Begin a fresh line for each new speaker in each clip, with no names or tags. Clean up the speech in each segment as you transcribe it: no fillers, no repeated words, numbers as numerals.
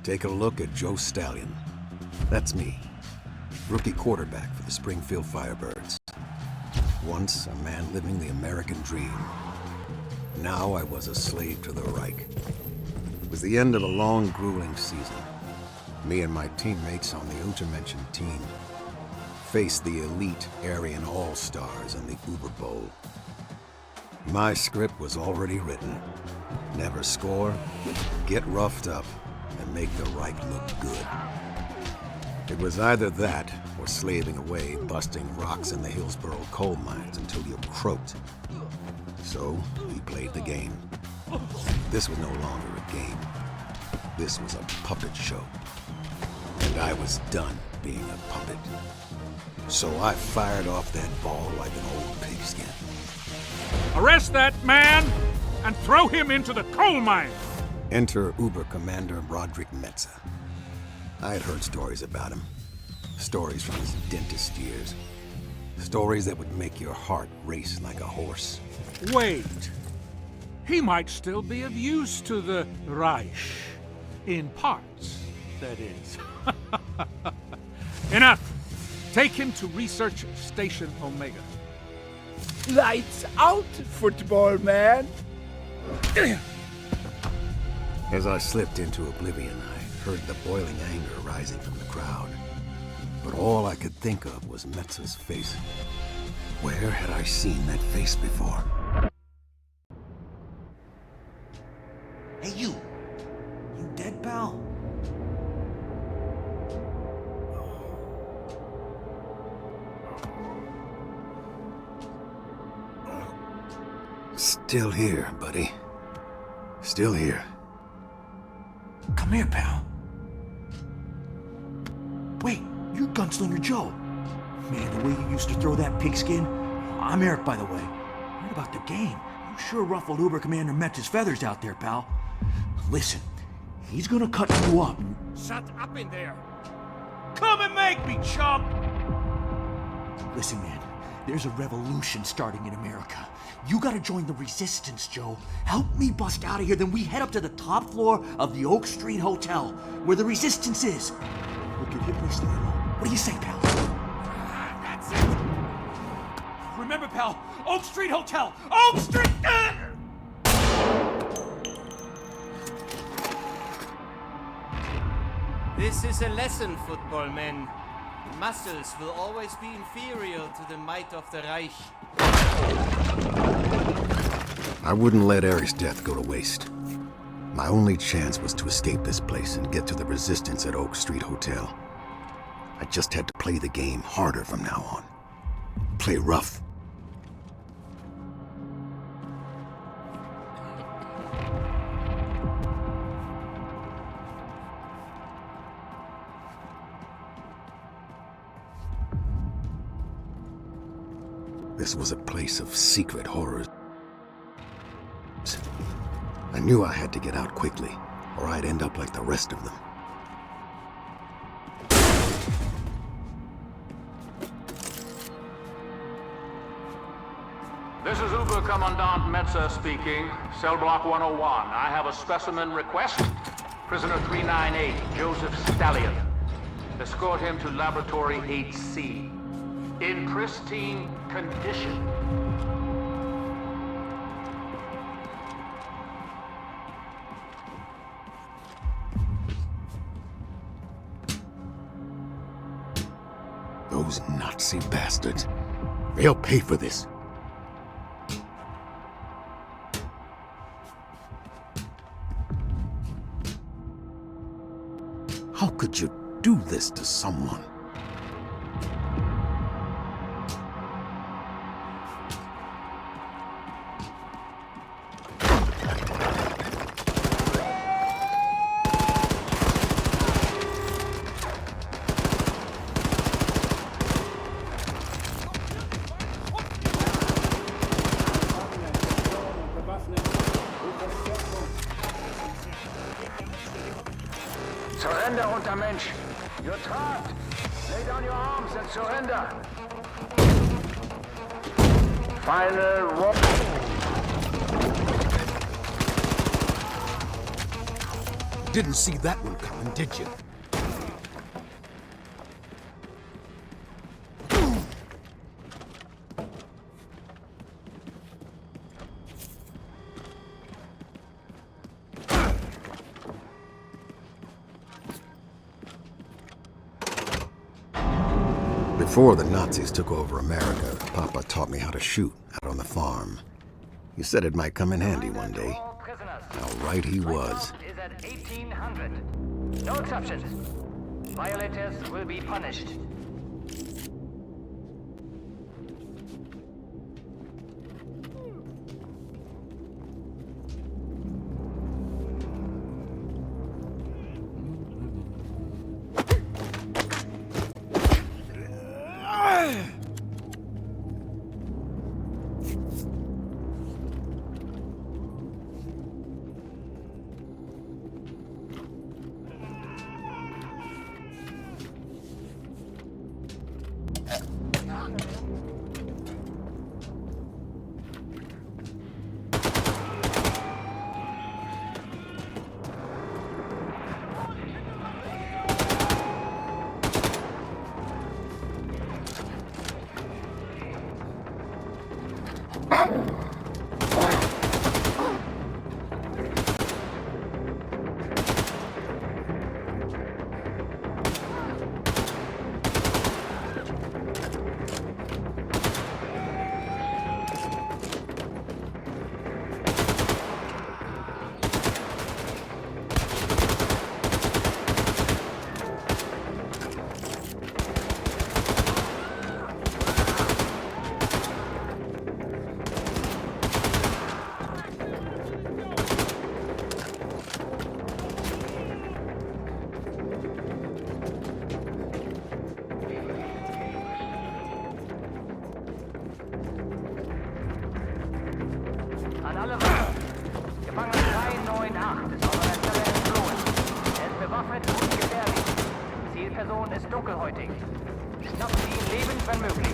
Take a look at Joe Stallion. That's me, rookie quarterback for the Springfield Firebirds. Once a man living the American dream. Now I was a slave to the Reich. It was the end of a long, grueling season. Me and my teammates on the Untermenschen team faced the elite Aryan All-Stars in the Uber Bowl. My script was already written. Never score, get roughed up, and make the Reich look good. It was either that or slaving away, busting rocks in the Hillsborough coal mines until you croaked. So, we played the game. This was no longer a game. This was a puppet show. And I was done being a puppet. So I fired off that ball like an old pigskin.
Arrest that man and throw him into the coal mine!
Enter Uber Commander Roderick Metzer. I had heard stories about him. Stories from his dentist years. Stories that would make your heart race like a horse.
Wait. He might still be of use to the Reich. In parts, that is. Enough! Take him to Research Station Omega.
Lights out, football man!
As I slipped into oblivion, I heard the boiling anger rising from the crowd. But all I could think of was Metzer's face. Where had I seen that face before?
Hey, you! You dead, pal?
Still here, buddy. Still here.
Come here, pal. Wait, you're Gunslinger Joe. Man, the way you used to throw that pigskin. I'm Eric, by the way. Heard about the game. You sure ruffled Uber Commander Metz's feathers out there, pal. Listen, he's gonna cut you up.
Shut up in there! Come and make me, chump!
Listen, man, there's a revolution starting in America. You gotta join the resistance, Joe. Help me bust out of here, then we head up to the top floor of the Oak Street Hotel, where the resistance is. We'll give you a place to lay low. What do you say, pal?
That's it! Remember, pal, Oak Street Hotel! Oak Street!
This is a lesson, football men. Muscles will always be inferior to the might of the Reich.
I wouldn't let Eric's death go to waste. My only chance was to escape this place and get to the resistance at Oak Street Hotel. I just had to play the game harder from now on. Play rough. This was a place of secret horrors. I knew I had to get out quickly, or I'd end up like the rest of them.
This is Uber Commandant Metzer speaking. Cell block 101. I have a specimen request. Prisoner 398, Joseph Stallion. Escort him to Laboratory 8C. In pristine condition.
Those Nazi bastards. They'll pay for this. How could you do this to someone?
Surrender, Untermensch. You're trapped. Lay down your arms and surrender. Final roll.
Didn't see that one coming, did you? Before the Nazis took over America, Papa taught me how to shoot out on the farm. He said it might come in handy one day. How right he was.
Is at 1800. No exceptions. Violators will be punished. An alle Waffen. Gefangener 398 ist aus einer Zelle entflohen. Er ist bewaffnet und gefährlich. Zielperson ist dunkelhäutig. Schnappen Sie ihn lebend, wenn möglich.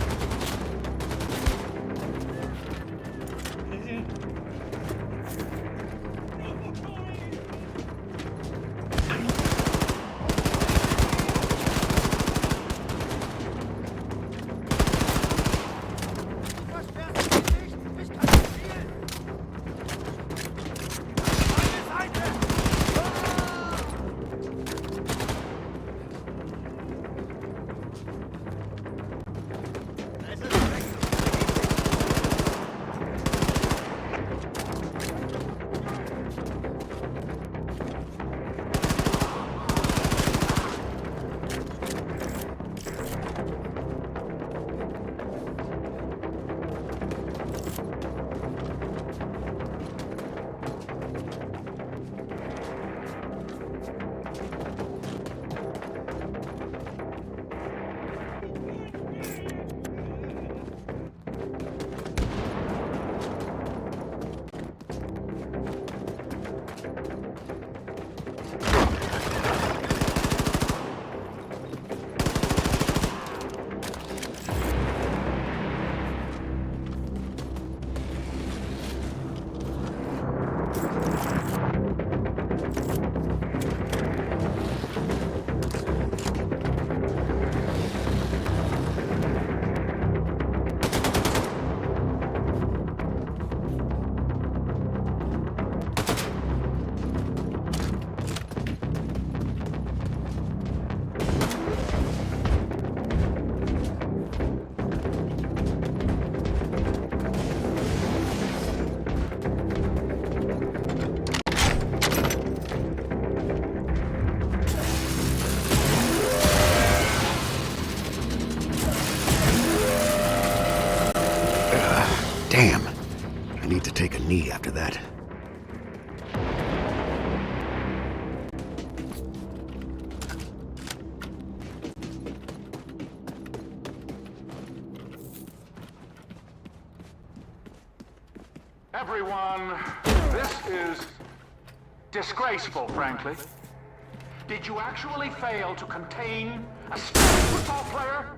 Damn. I need to take a knee after that.
Everyone, this is disgraceful, frankly. Did you actually fail to contain a skilled football player?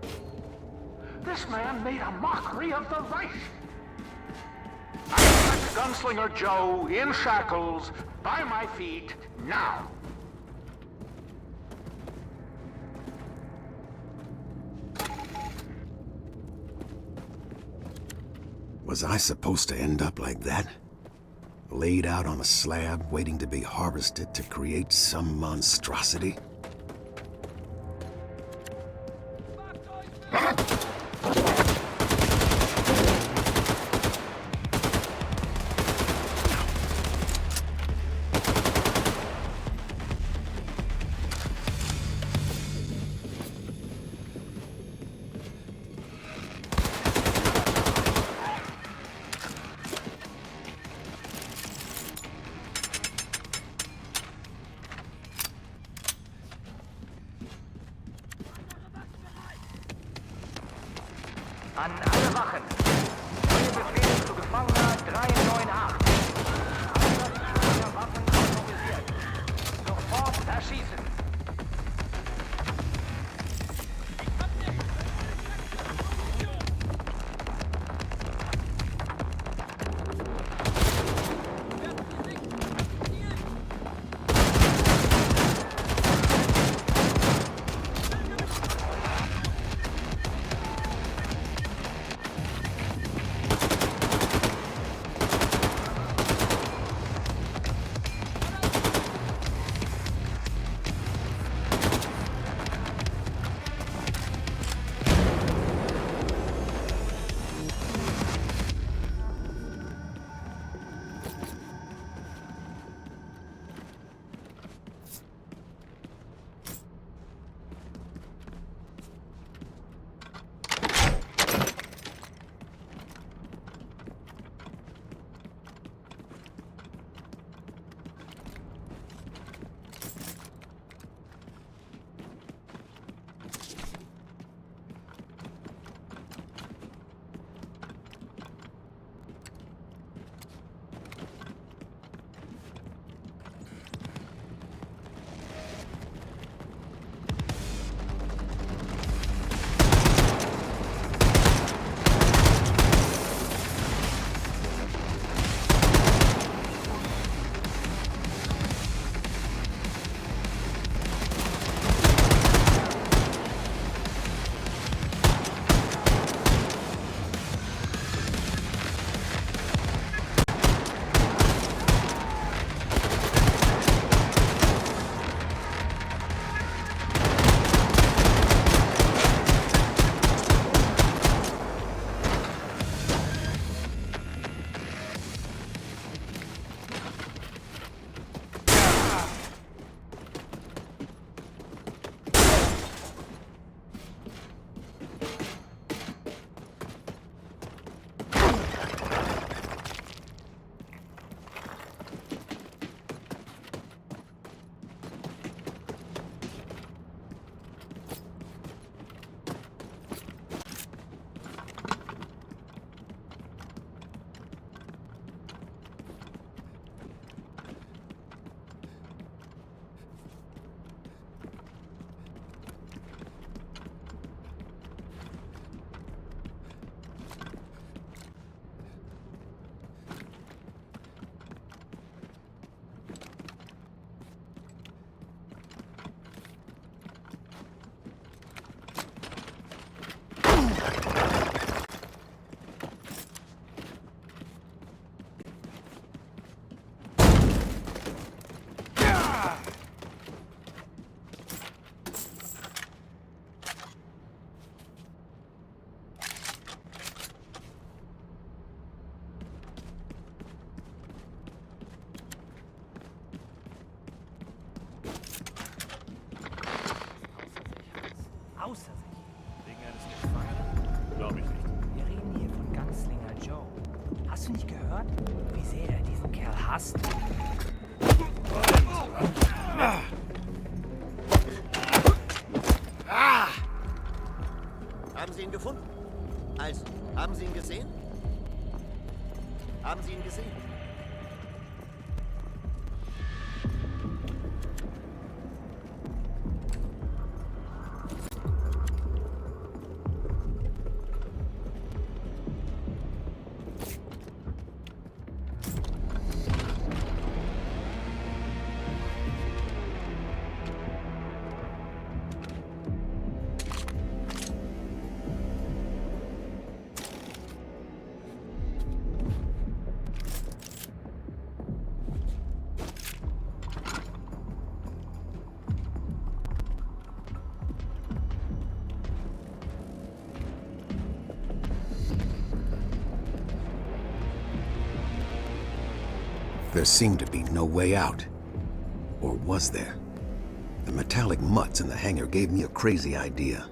This man made a mockery of the Reich. I expect Gunslinger Joe in shackles by my feet now.
Was I supposed to end up like that? Laid out on a slab, waiting to be harvested to create some monstrosity?
An alle Wachen. Neue Befehle zu Gefangener 398. Einsatz schwerer Waffen autorisiert. Sofort erschießen.
Außer sich. Wegen eines Gefangenen? Glaube ich nicht. Wir reden hier von Gunslinger Joe. Hast du nicht gehört, wie sehr er diesen Kerl hasst?
Haben Sie ihn gefunden? Also, haben Sie ihn gesehen? Haben Sie ihn gesehen?
There seemed to be no way out. Or was there? The metallic mutts in the hangar gave me a crazy idea.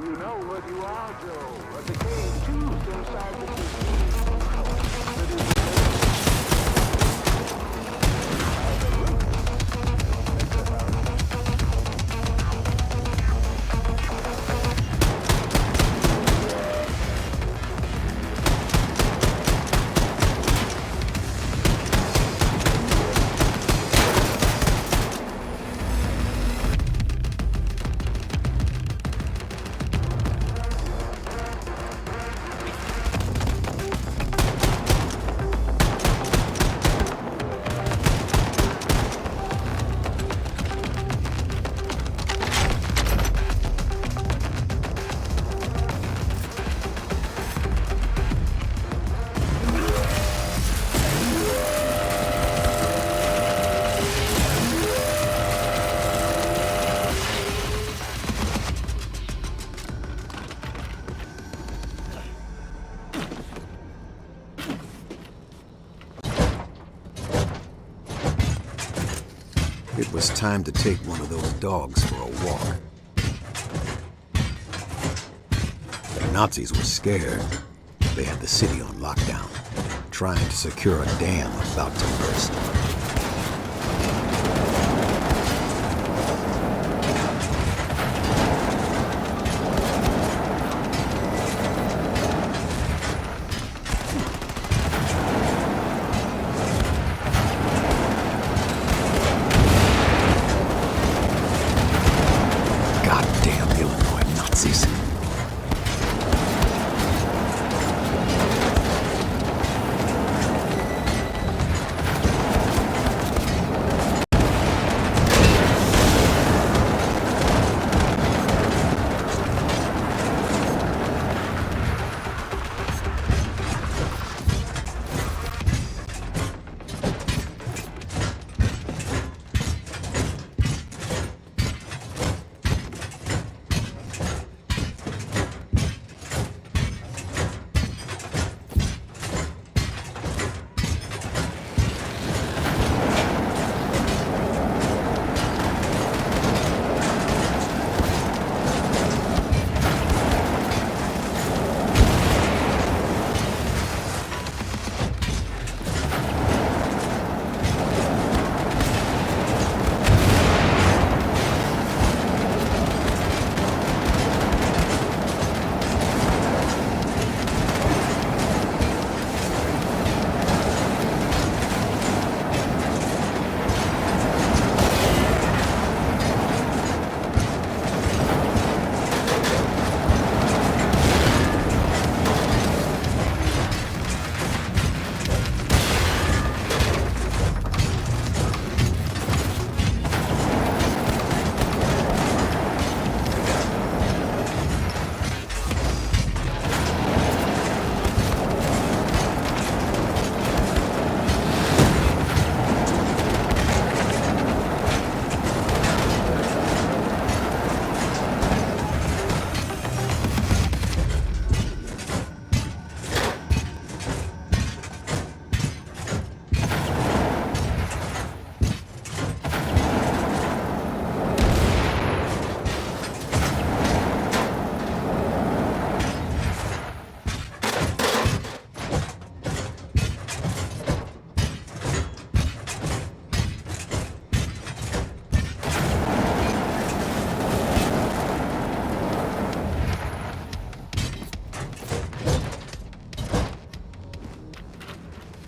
You know what you are, Joe. But the cage, too, is inside the machine.
It was time to take one of those dogs for a walk. The Nazis were scared. They had the city on lockdown, trying to secure a dam about to burst.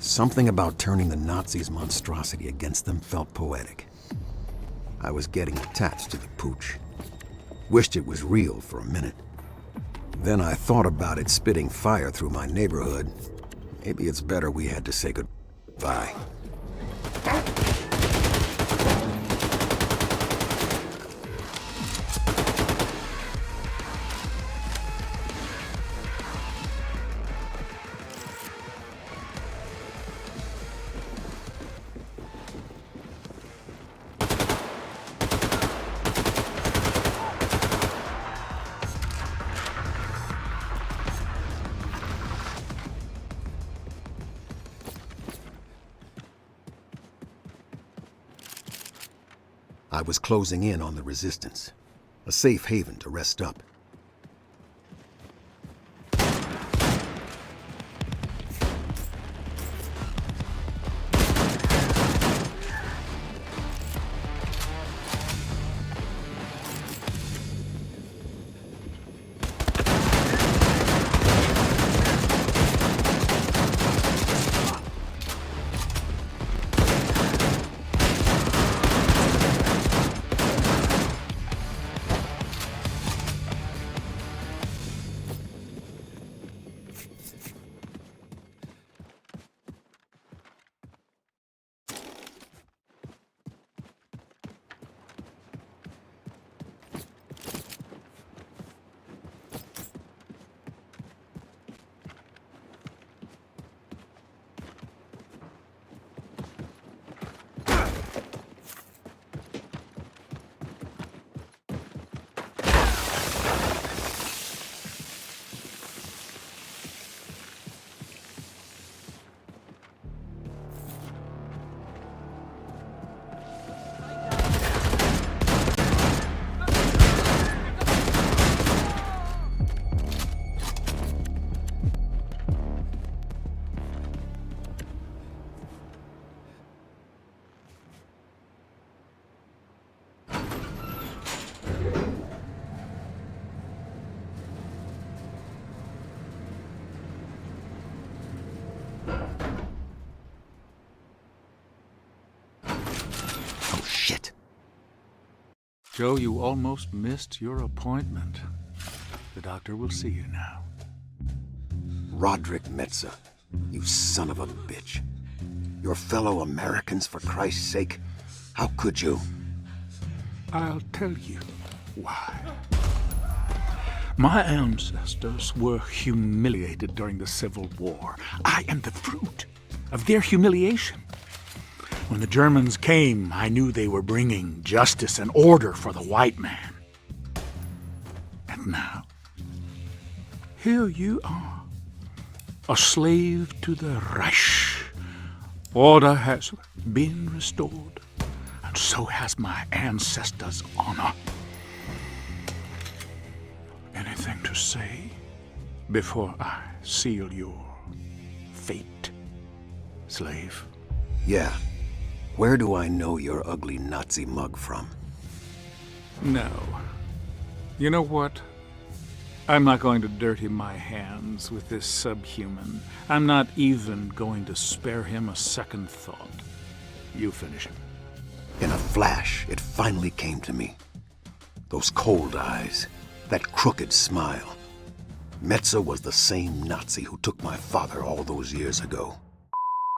Something about turning the Nazis' monstrosity against them felt poetic. I was getting attached to the pooch. Wished it was real for a minute. Then I thought about it spitting fire through my neighborhood. Maybe it's better we had to say goodbye. I was closing in on the resistance, a safe haven to rest up.
Joe, you almost missed your appointment. The doctor will see you now.
Roderick Metza, you son of a bitch. Your fellow Americans, for Christ's sake. How could you?
I'll tell you why. My ancestors were humiliated during the Civil War. I am the fruit of their humiliation. When the Germans came, I knew they were bringing justice and order for the white man. And now, here you are, a slave to the Reich. Order has been restored, and so has my ancestors' honor. Anything to say before I seal your fate, slave?
Yeah. Where do I know your ugly Nazi mug from?
No. You know what? I'm not going to dirty my hands with this subhuman. I'm not even going to spare him a second thought. You finish him.
In a flash, it finally came to me. Those cold eyes, that crooked smile. Metza was the same Nazi who took my father all those years ago.